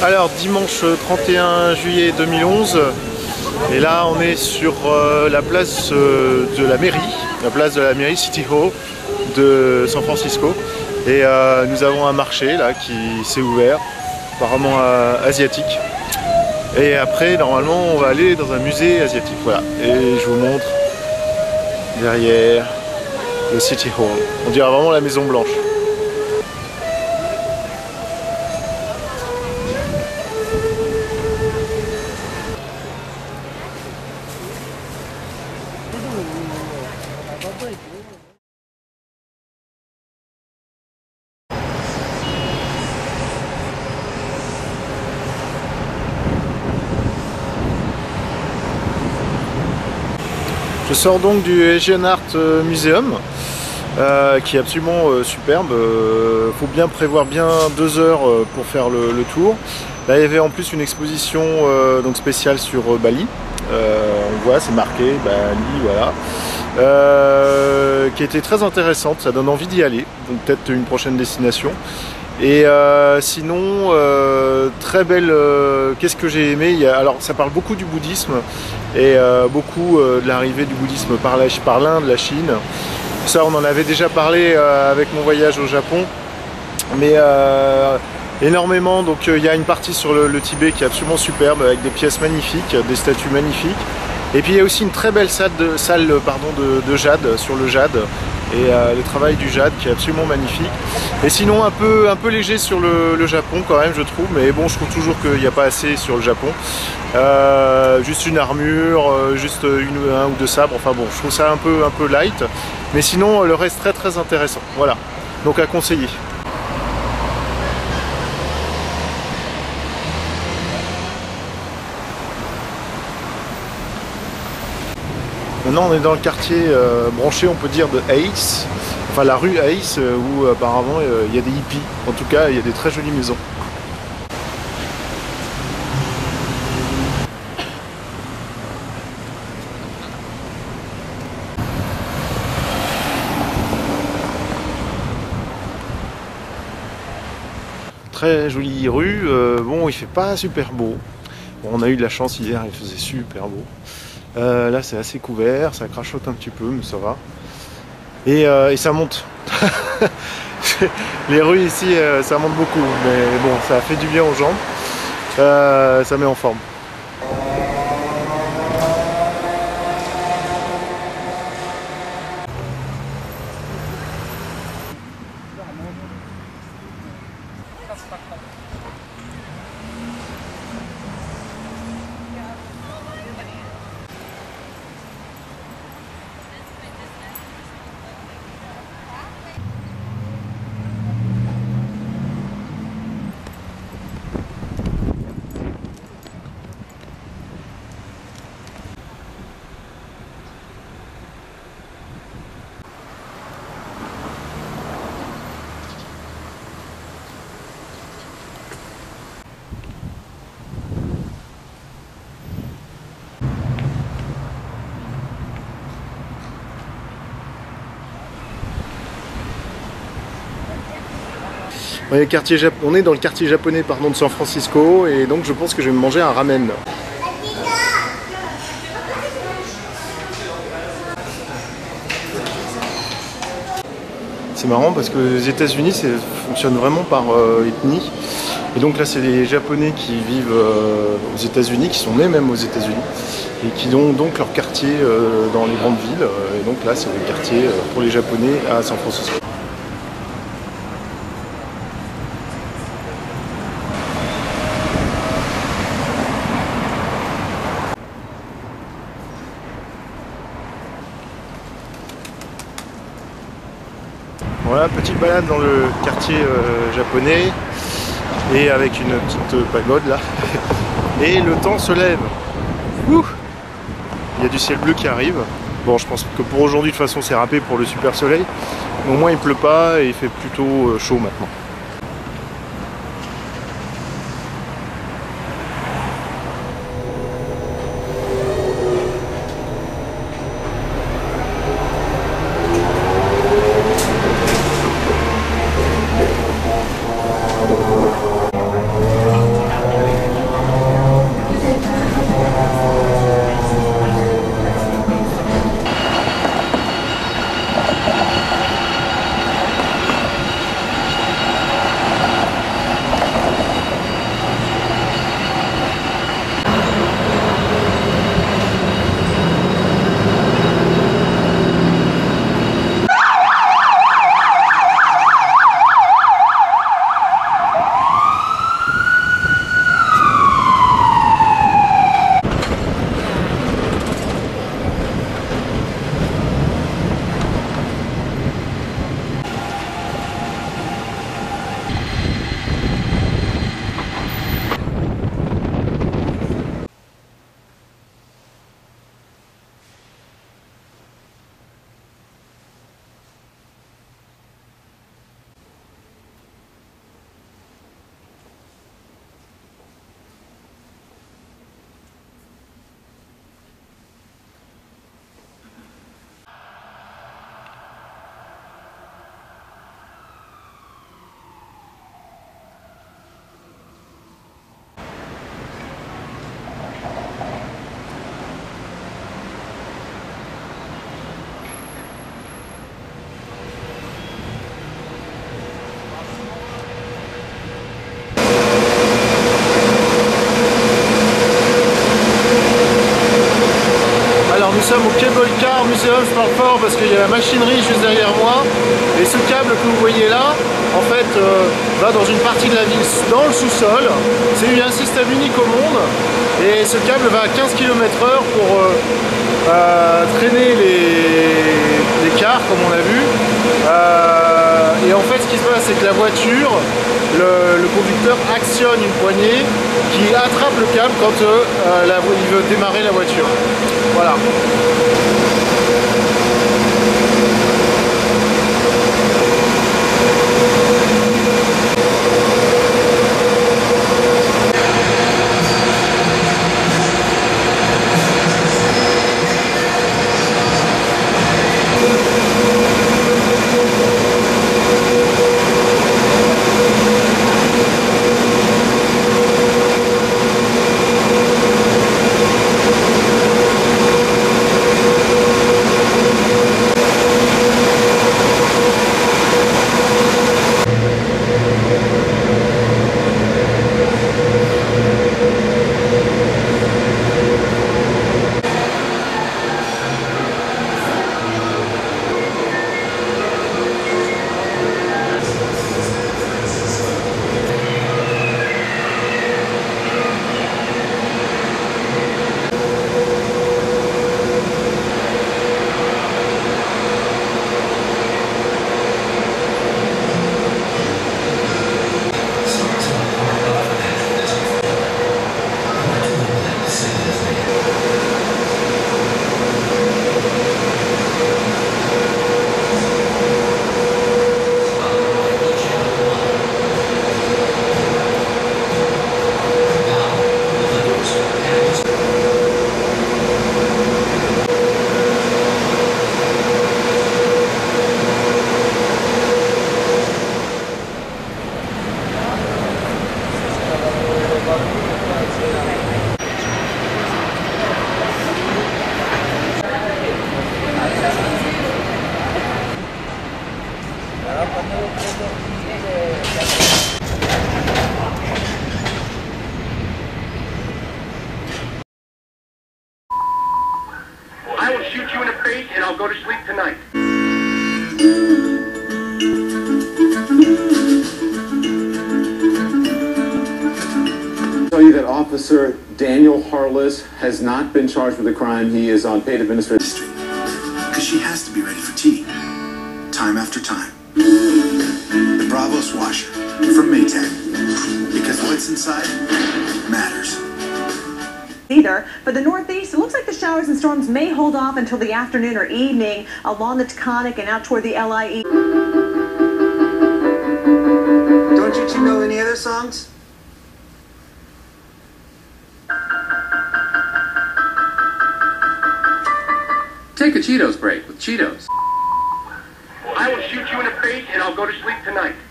Alors dimanche 31 juillet 2011, et là on est sur la place de la mairie City Hall de San Francisco, et nous avons un marché là qui s'est ouvert, apparemment asiatique, et après normalement on va aller dans un musée asiatique, voilà, et je vous montre derrière le City Hall, on dirait vraiment la Maison Blanche. Je sors donc du Asian Art Museum, qui est absolument superbe. Faut bien prévoir 2 heures pour faire le tour. Là, il y avait en plus une exposition donc spéciale sur Bali. On voit, c'est marqué Bali, voilà. Qui était très intéressante. Ça donne envie d'y aller. Donc peut-être une prochaine destination. Et sinon, très belle, qu'est-ce que j'ai aimé, alors ça parle beaucoup du bouddhisme et beaucoup de l'arrivée du bouddhisme par l'Inde, la Chine. Ça on en avait déjà parlé avec mon voyage au Japon, mais énormément. Donc il y a une partie sur le Tibet qui est absolument superbe, avec des pièces magnifiques, des statues magnifiques. Et puis il y a aussi une très belle salle de jade, sur le jade, et le travail du jade qui est absolument magnifique. Et sinon un peu léger sur le Japon quand même, je trouve, mais bon, je trouve toujours qu'il n'y a pas assez sur le Japon. Juste une armure, juste un ou deux sabres, enfin bon, je trouve ça un peu light, mais sinon le reste très intéressant, voilà, donc à conseiller. Maintenant on est dans le quartier branché, on peut dire, de Ace, enfin la rue Ace, où apparemment il y a des hippies, en tout cas il y a des très jolies maisons. Très jolie rue, bon il fait pas super beau, bon, on a eu de la chance hier, il faisait super beau. Là c'est assez couvert, ça crachote un petit peu mais ça va. Et ça monte. Les rues ici ça monte beaucoup, mais bon ça fait du bien aux jambes, ça met en forme. On est dans le quartier japonais, pardon, de San Francisco, et donc je pense que je vais me manger un ramen. C'est marrant parce que les États-Unis ça fonctionne vraiment par ethnie, et donc là c'est les Japonais qui vivent aux États-Unis, qui sont nés même aux États-Unis, et qui ont donc leur quartier dans les grandes villes, et donc là c'est le quartier pour les Japonais à San Francisco. Voilà, petite balade dans le quartier japonais, et avec une petite pagode là. Et le temps se lève. Ouh, il y a du ciel bleu qui arrive. Bon, je pense que pour aujourd'hui de toute façon c'est râpé pour le super soleil. Mais au moins il pleut pas et il fait plutôt chaud maintenant. sommes au Cable Car Museum, je parle fort parce qu'il y a la machinerie juste derrière moi. Et ce câble que vous voyez là, en fait, va dans une partie de la ville, dans le sous-sol. C'est un système unique au monde. Et ce câble va à 15 km/h pour traîner les cars, comme on a vu. Et en fait, ce qui se passe, c'est que la voiture, le conducteur actionne une poignée qui attrape le câble quand il veut démarrer la voiture. Voilà. I will shoot you in the face and I'll go to sleep tonight. Tell you that Officer Daniel Harless has not been charged with a crime. He is on paid administrative. Because she has to be ready for tea, time after time. The Bravos washer from Maytag, because what's inside matters. Either. For the Northeast, it looks like the showers and storms may hold off until the afternoon or evening along the Taconic and out toward the LIE. Don't you two know any other songs? Take a Cheetos break with Cheetos. I will shoot you in the face and I'll go to sleep tonight.